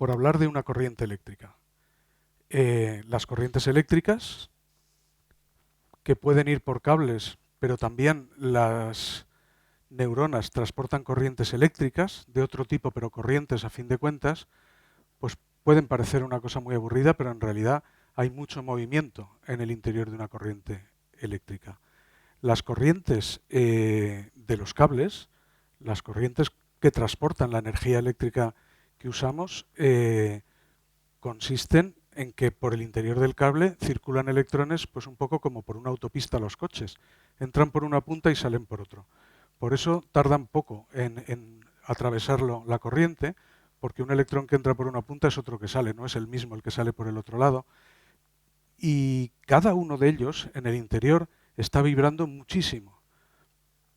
por hablar de una corriente eléctrica. Las corrientes eléctricas, que pueden ir por cables, pero también las neuronas transportan corrientes eléctricas de otro tipo, pero corrientes a fin de cuentas, pues pueden parecer una cosa muy aburrida, pero en realidad hay mucho movimiento en el interior de una corriente eléctrica. Las corrientes de los cables, las corrientes que transportan la energía eléctrica que usamos, consisten en que por el interior del cable circulan electrones, pues un poco como por una autopista los coches. Entran por una punta y salen por otro. Por eso tardan poco en atravesarlo la corriente, porque un electrón que entra por una punta es otro que sale, no es el mismo el que sale por el otro lado. Y cada uno de ellos en el interior está vibrando muchísimo.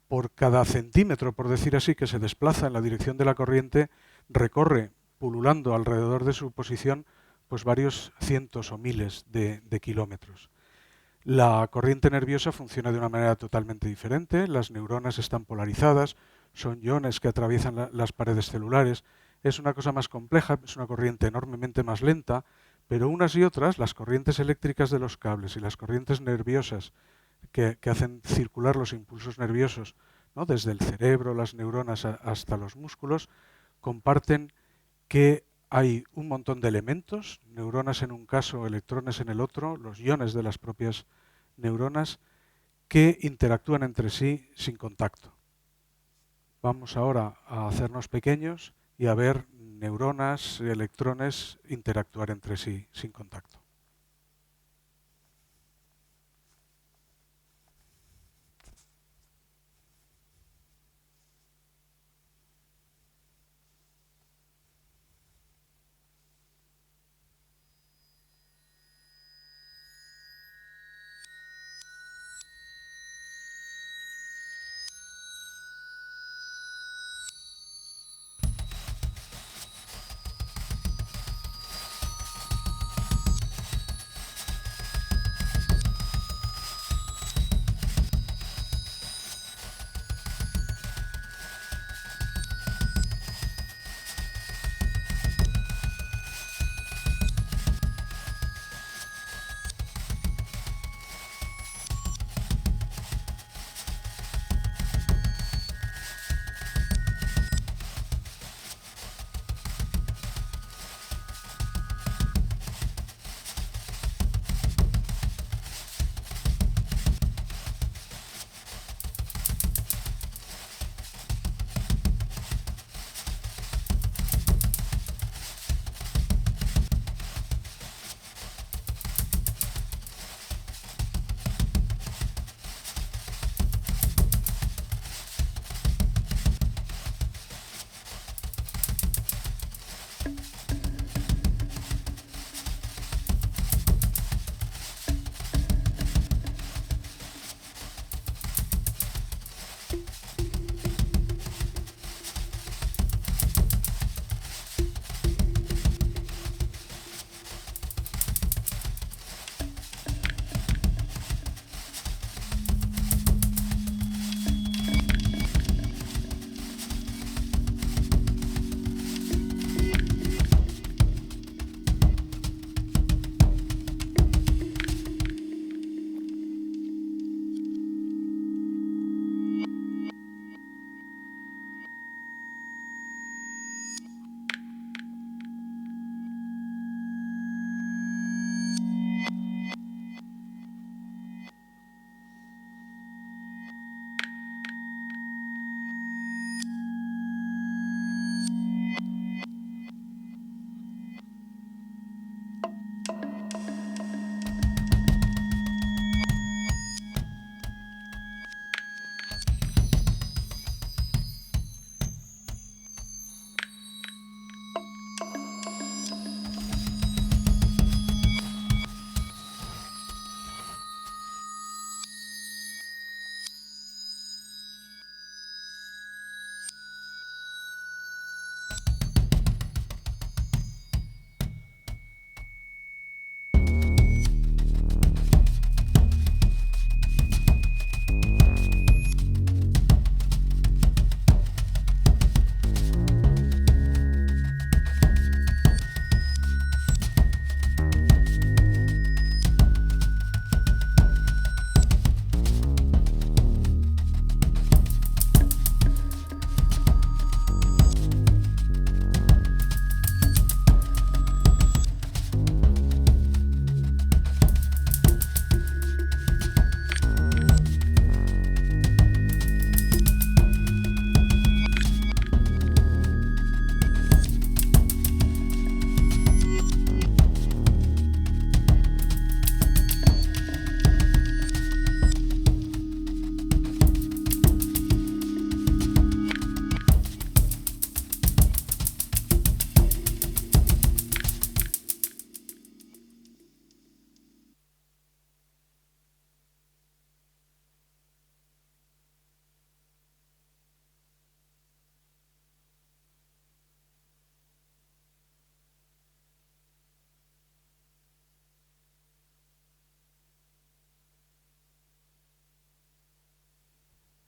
Por cada centímetro, por decir así, que se desplaza en la dirección de la corriente, recorre, pululando alrededor de su posición, pues varios cientos o miles de kilómetros. La corriente nerviosa funciona de una manera totalmente diferente. Las neuronas están polarizadas, son iones que atraviesan las paredes celulares. Es una cosa más compleja, es una corriente enormemente más lenta, pero unas y otras, las corrientes eléctricas de los cables y las corrientes nerviosas que hacen circular los impulsos nerviosos, ¿no?, desde el cerebro, las neuronas hasta los músculos, comparten que hay un montón de elementos, neuronas en un caso, electrones en el otro, los iones de las propias neuronas, que interactúan entre sí sin contacto. Vamos ahora a hacernos pequeños y a ver neuronas y electrones interactuar entre sí sin contacto.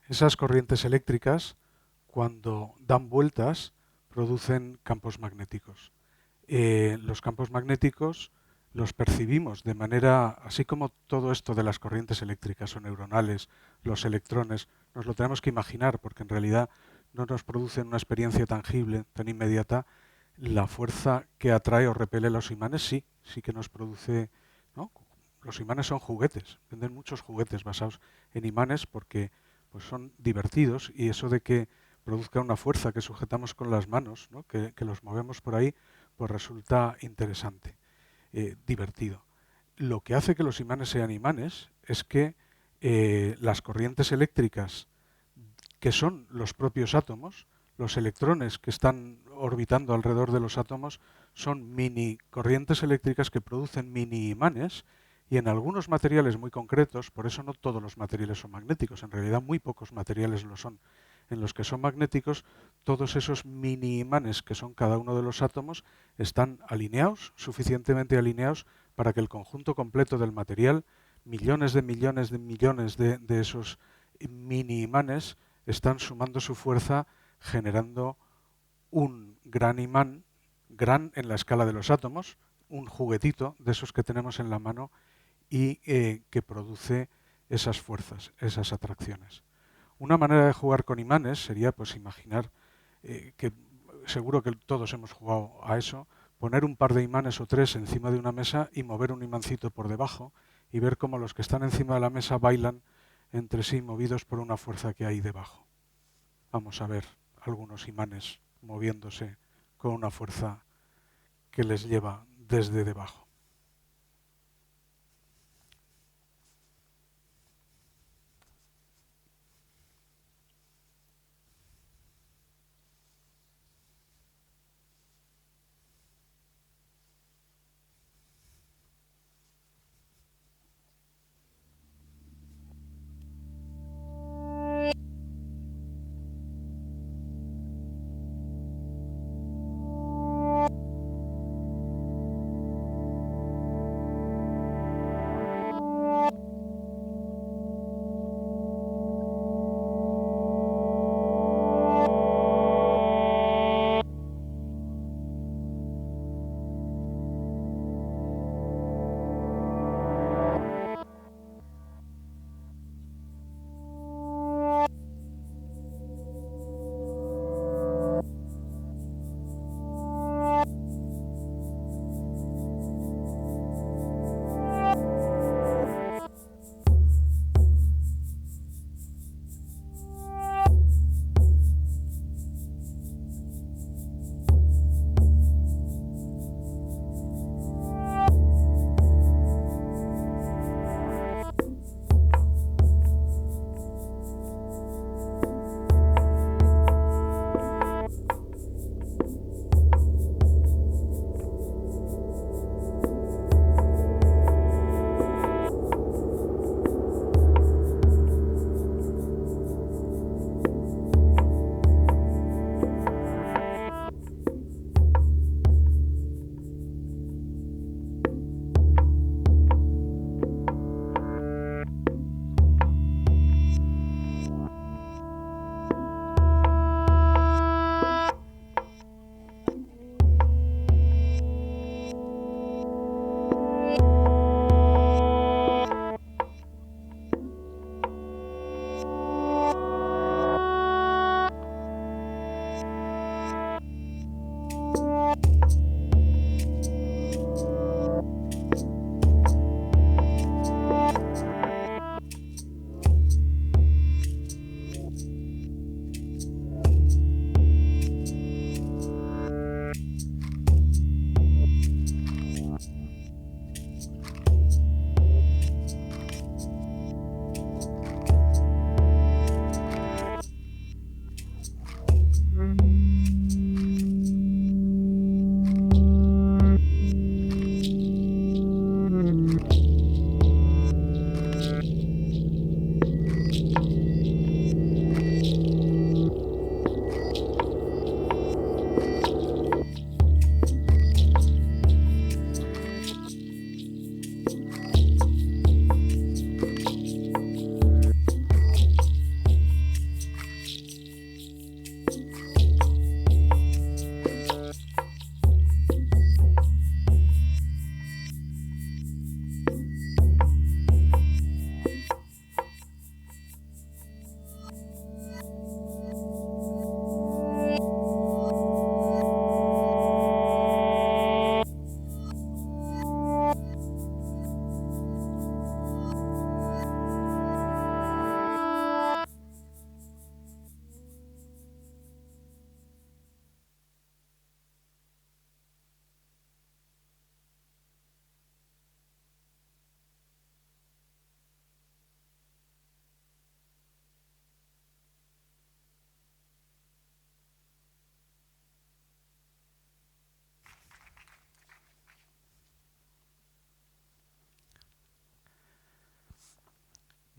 Esas corrientes eléctricas, cuando dan vueltas, producen campos magnéticos. Los campos magnéticos los percibimos de manera, así como todo esto de las corrientes eléctricas o neuronales, los electrones, nos lo tenemos que imaginar porque en realidad no nos producen una experiencia tangible, tan inmediata. La fuerza que atrae o repele los imanes sí que nos produce, ¿no? Los imanes son juguetes, venden muchos juguetes basados en imanes porque pues son divertidos, y eso de que produzca una fuerza que sujetamos con las manos, ¿no? que los movemos por ahí, pues resulta interesante, divertido. Lo que hace que los imanes sean imanes es que las corrientes eléctricas, que son los propios átomos, los electrones que están orbitando alrededor de los átomos, son mini corrientes eléctricas que producen mini imanes, y en algunos materiales muy concretos, por eso no todos los materiales son magnéticos, en realidad muy pocos materiales lo son, en los que son magnéticos, todos esos mini imanes que son cada uno de los átomos están alineados, suficientemente alineados para que el conjunto completo del material, millones de millones de millones de esos mini imanes, están sumando su fuerza generando un gran imán, gran en la escala de los átomos, un juguetito de esos que tenemos en la mano y que produce esas fuerzas, esas atracciones. Una manera de jugar con imanes sería pues imaginar que seguro que todos hemos jugado a eso, poner un par de imanes o tres encima de una mesa y mover un imancito por debajo y ver cómo los que están encima de la mesa bailan entre sí movidos por una fuerza que hay debajo. Vamos a ver algunos imanes moviéndose con una fuerza que les lleva desde debajo.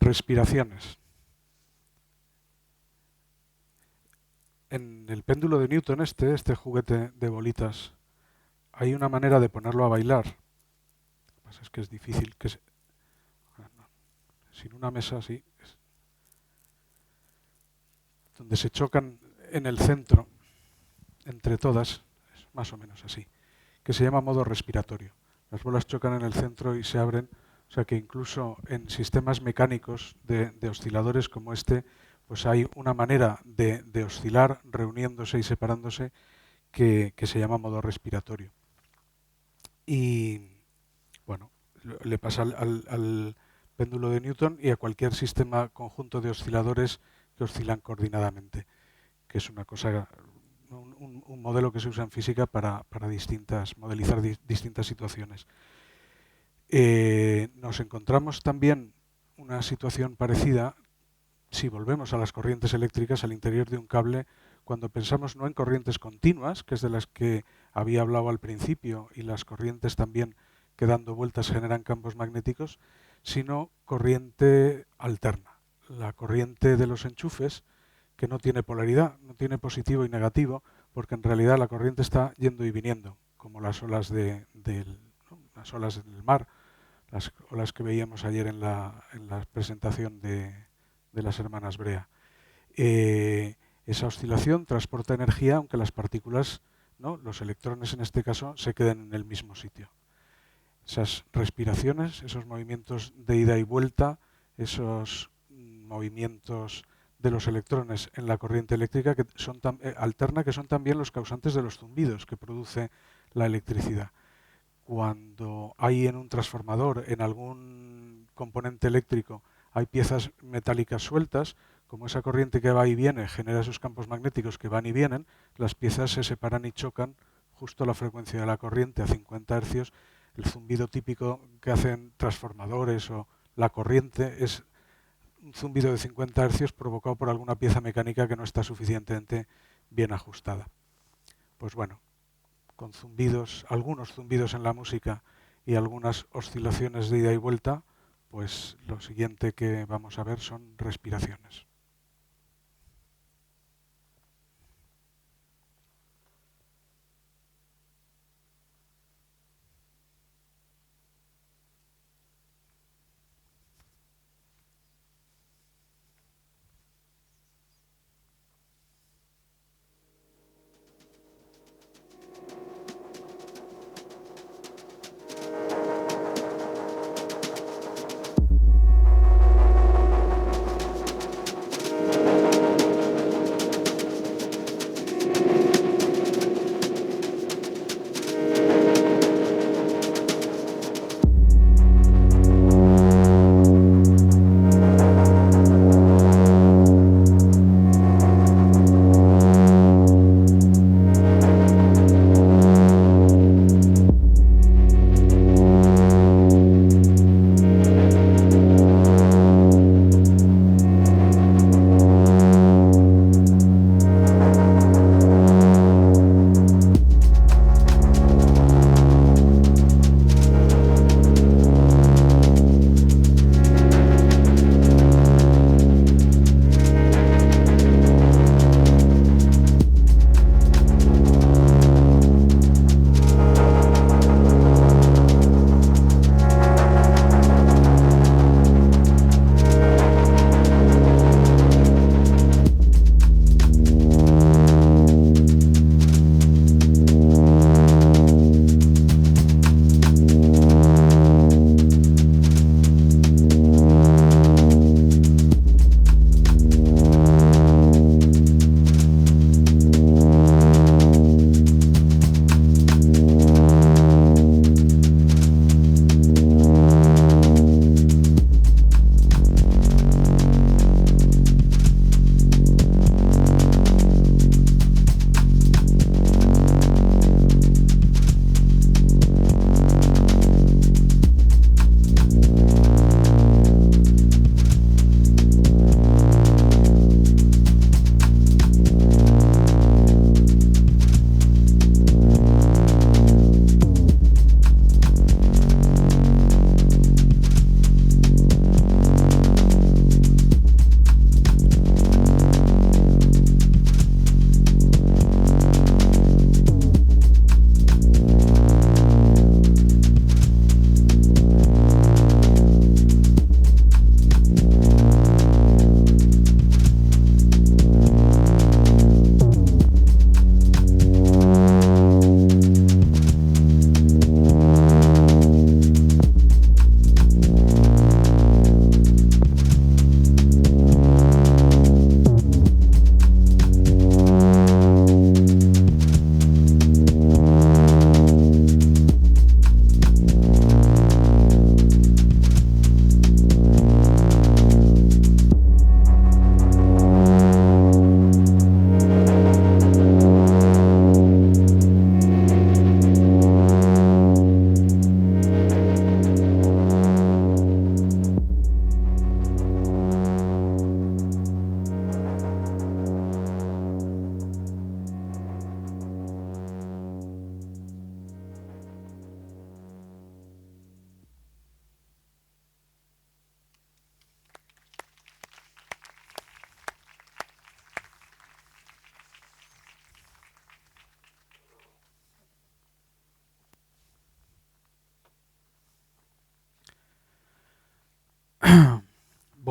Respiraciones. En el péndulo de Newton este juguete de bolitas, hay una manera de ponerlo a bailar. Lo que pasa es que es difícil que sin una mesa así, donde se chocan en el centro entre todas, es más o menos así, que se llama modo respiratorio. Las bolas chocan en el centro y se abren, o sea que incluso en sistemas mecánicos de osciladores como este, pues hay una manera de oscilar reuniéndose y separándose que se llama modo respiratorio. Y bueno, le pasa al péndulo de Newton y a cualquier sistema conjunto de osciladores que oscilan coordinadamente, que es una cosa, un modelo que se usa en física para modelizar distintas situaciones. Nos encontramos también una situación parecida si volvemos a las corrientes eléctricas al interior de un cable, cuando pensamos no en corrientes continuas, que es de las que había hablado al principio, y las corrientes también que dando vueltas generan campos magnéticos, sino corriente alterna. La corriente de los enchufes, que no tiene polaridad, no tiene positivo y negativo, porque en realidad la corriente está yendo y viniendo, como las olas las olas del mar, las olas que veíamos ayer en la presentación de las hermanas Brea. Esa oscilación transporta energía, aunque las partículas, ¿no?, los electrones en este caso, se queden en el mismo sitio. Esas respiraciones, esos movimientos de ida y vuelta, esos movimientos de los electrones en la corriente eléctrica que son alterna, que son también los causantes de los zumbidos que produce la electricidad. Cuando hay en un transformador, en algún componente eléctrico, hay piezas metálicas sueltas, como esa corriente que va y viene genera esos campos magnéticos que van y vienen, las piezas se separan y chocan justo a la frecuencia de la corriente, a 50 Hz. El zumbido típico que hacen transformadores o la corriente es un zumbido de 50 Hz provocado por alguna pieza mecánica que no está suficientemente bien ajustada. Pues bueno, con zumbidos, algunos zumbidos en la música y algunas oscilaciones de ida y vuelta, pues lo siguiente que vamos a ver son respiraciones.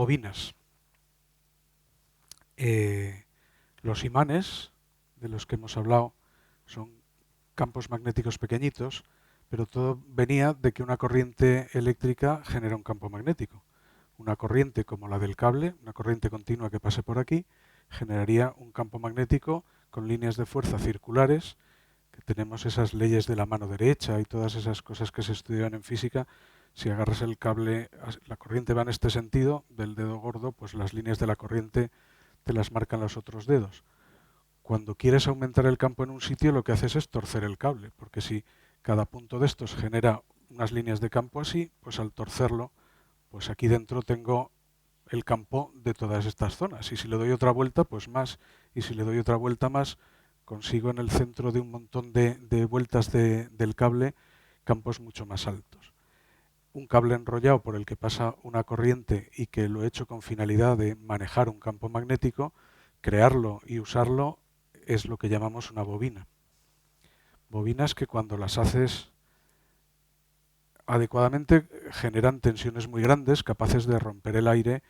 bobinas. Los imanes, de los que hemos hablado, son campos magnéticos pequeñitos, pero todo venía de que una corriente eléctrica genera un campo magnético. Una corriente como la del cable, una corriente continua que pase por aquí, generaría un campo magnético con líneas de fuerza circulares, que tenemos esas leyes de la mano derecha y todas esas cosas que se estudian en física. Si agarras el cable, la corriente va en este sentido, del dedo gordo, pues las líneas de la corriente te las marcan los otros dedos. Cuando quieres aumentar el campo en un sitio, lo que haces es torcer el cable, porque si cada punto de estos genera unas líneas de campo así, pues al torcerlo, pues aquí dentro tengo el campo de todas estas zonas. Y si le doy otra vuelta, pues más. Y si le doy otra vuelta más, consigo en el centro de un montón de vueltas del cable campos mucho más altos. Un cable enrollado por el que pasa una corriente y que lo he hecho con finalidad de manejar un campo magnético, crearlo y usarlo es lo que llamamos una bobina. Bobinas que cuando las haces adecuadamente generan tensiones muy grandes, capaces de romper el aire,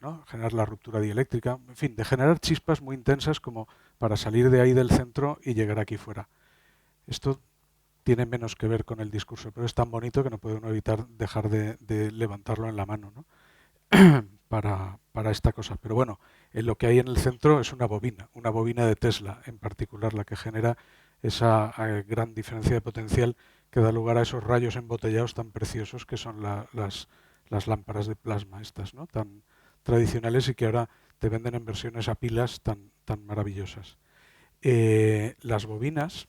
¿no? Generar la ruptura dieléctrica, en fin, de generar chispas muy intensas como para salir de ahí del centro y llegar aquí fuera. Esto tiene menos que ver con el discurso, pero es tan bonito que no puede uno evitar dejar de levantarlo en la mano, ¿no? para esta cosa. Pero bueno, lo que hay en el centro es una bobina de Tesla en particular, la que genera esa gran diferencia de potencial que da lugar a esos rayos embotellados tan preciosos que son las lámparas de plasma estas, ¿no? Tan tradicionales y que ahora te venden en versiones a pilas tan maravillosas. Las bobinas,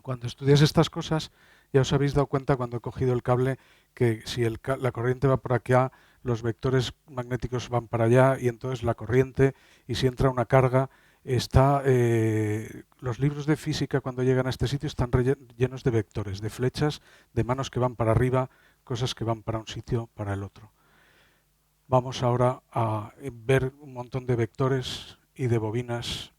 cuando estudias estas cosas, ya os habéis dado cuenta cuando he cogido el cable que si la corriente va por acá, los vectores magnéticos van para allá y entonces la corriente, y si entra una carga, los libros de física cuando llegan a este sitio están llenos de vectores, de flechas, de manos que van para arriba, cosas que van para un sitio, para el otro. Vamos ahora a ver un montón de vectores y de bobinas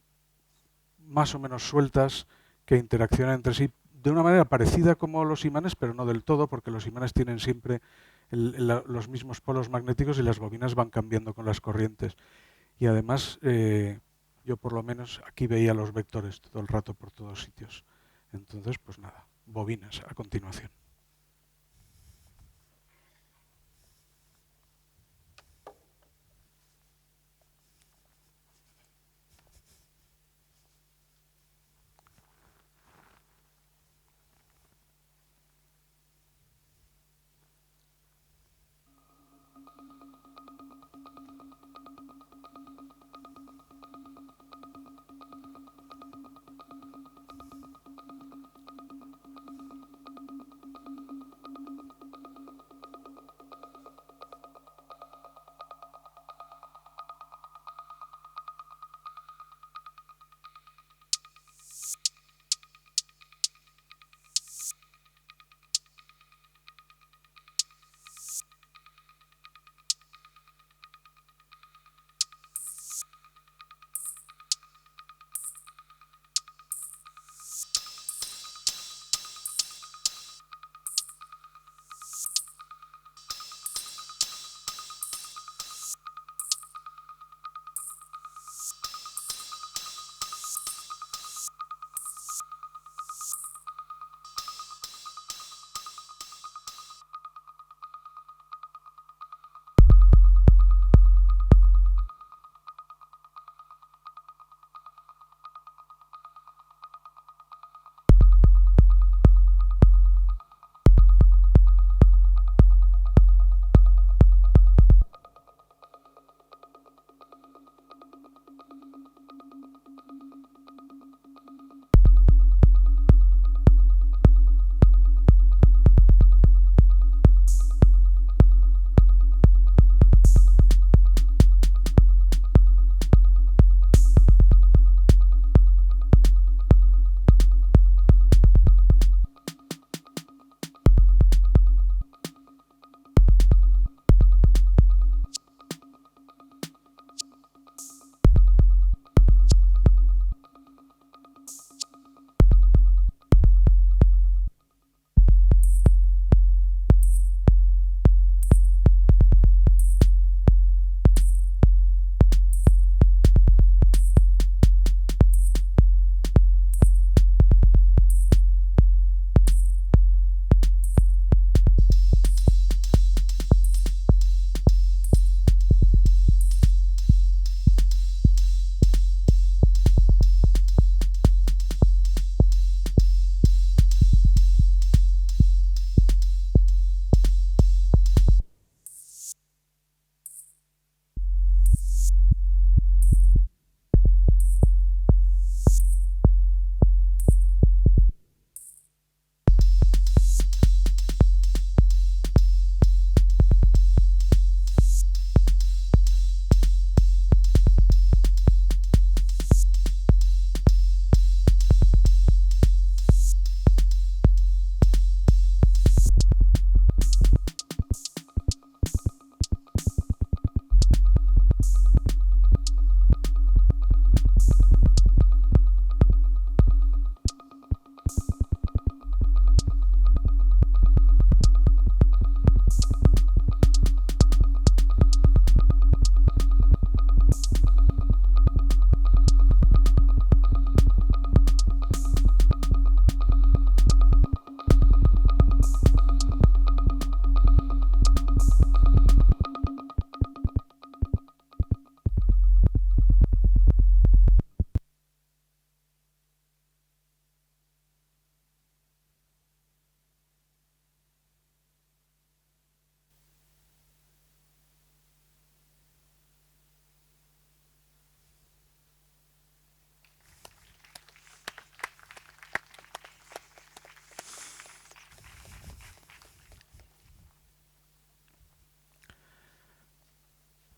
más o menos sueltas que interaccionan entre sí de una manera parecida como los imanes, pero no del todo, porque los imanes tienen siempre los mismos polos magnéticos y las bobinas van cambiando con las corrientes. Y además, yo por lo menos aquí veía los vectores todo el rato por todos sitios. Entonces, pues nada, bobinas a continuación.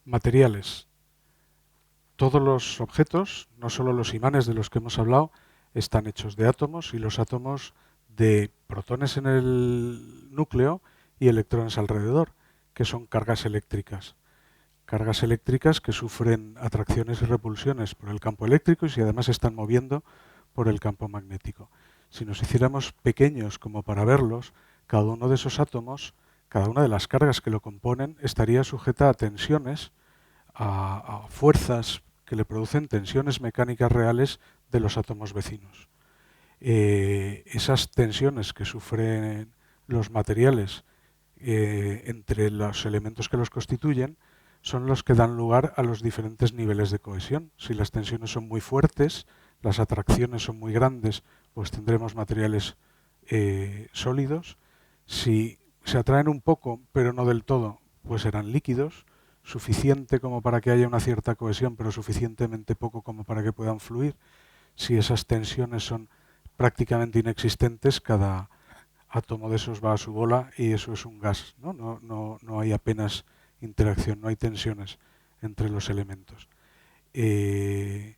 Materiales. Todos los objetos, no solo los imanes de los que hemos hablado, están hechos de átomos, y los átomos de protones en el núcleo y electrones alrededor, que son cargas eléctricas. Cargas eléctricas que sufren atracciones y repulsiones por el campo eléctrico y si además se están moviendo por el campo magnético. Si nos hiciéramos pequeños como para verlos, cada uno de esos átomos, cada una de las cargas que lo componen, estaría sujeta a tensiones, a fuerzas que le producen tensiones mecánicas reales de los átomos vecinos. Esas tensiones que sufren los materiales entre los elementos que los constituyen son los que dan lugar a los diferentes niveles de cohesión. Si las tensiones son muy fuertes, las atracciones son muy grandes, pues tendremos materiales sólidos. Si se atraen un poco, pero no del todo, pues serán líquidos, suficiente como para que haya una cierta cohesión, pero suficientemente poco como para que puedan fluir. Si esas tensiones son prácticamente inexistentes, cada átomo de esos va a su bola y eso es un gas, ¿no? No hay apenas interacción, no hay tensiones entre los elementos. El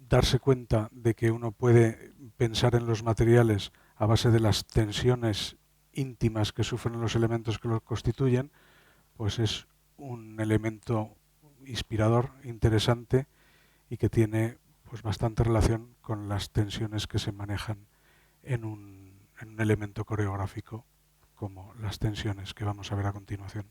darse cuenta de que uno puede pensar en los materiales a base de las tensiones íntimas que sufren los elementos que los constituyen, pues es un elemento inspirador, interesante y que tiene pues bastante relación con las tensiones que se manejan en un elemento coreográfico como las tensiones que vamos a ver a continuación.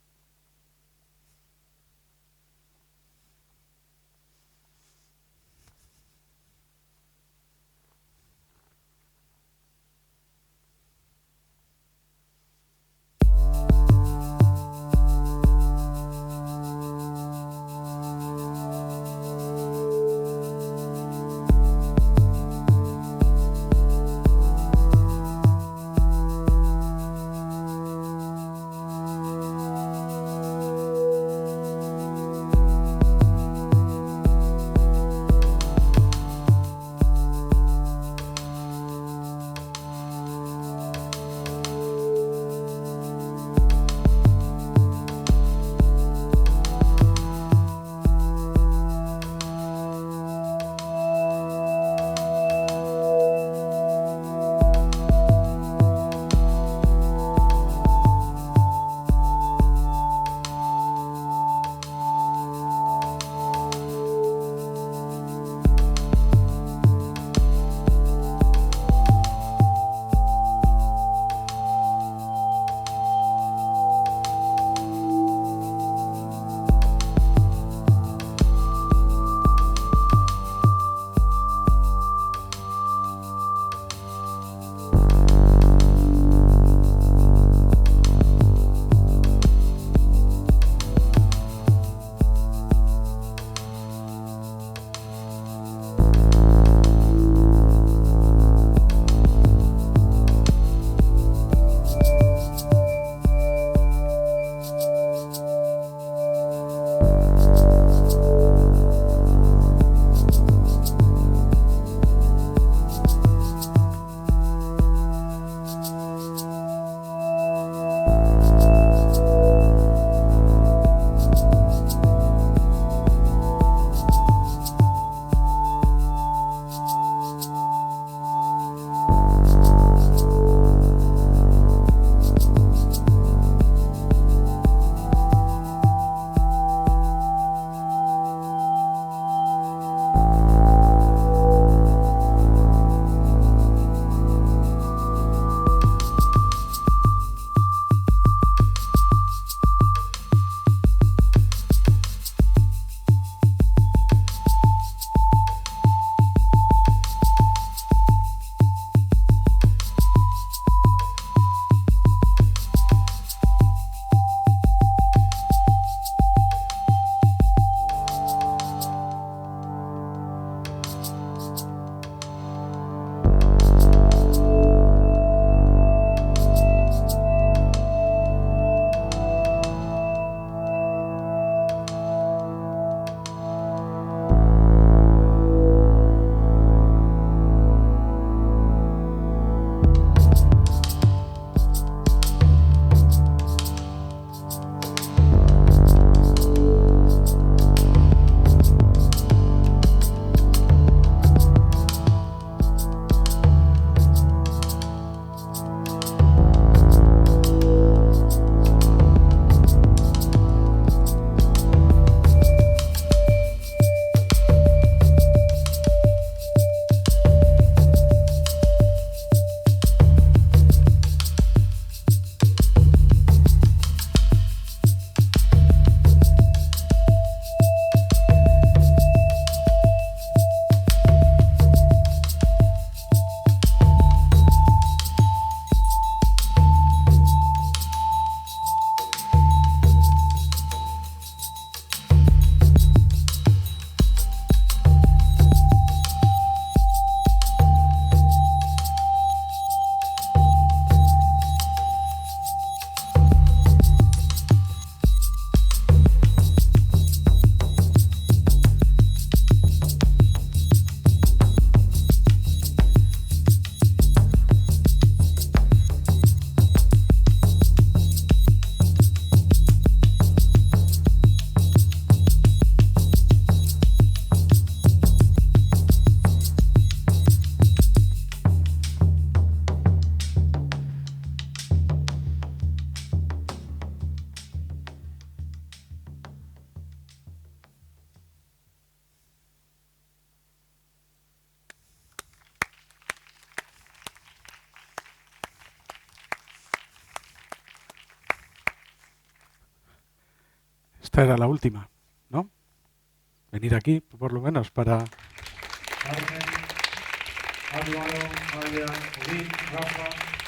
esta era la última, ¿no? Venir aquí, por lo menos, para... Carmen, Álvaro, Maya, Odín, Rafa...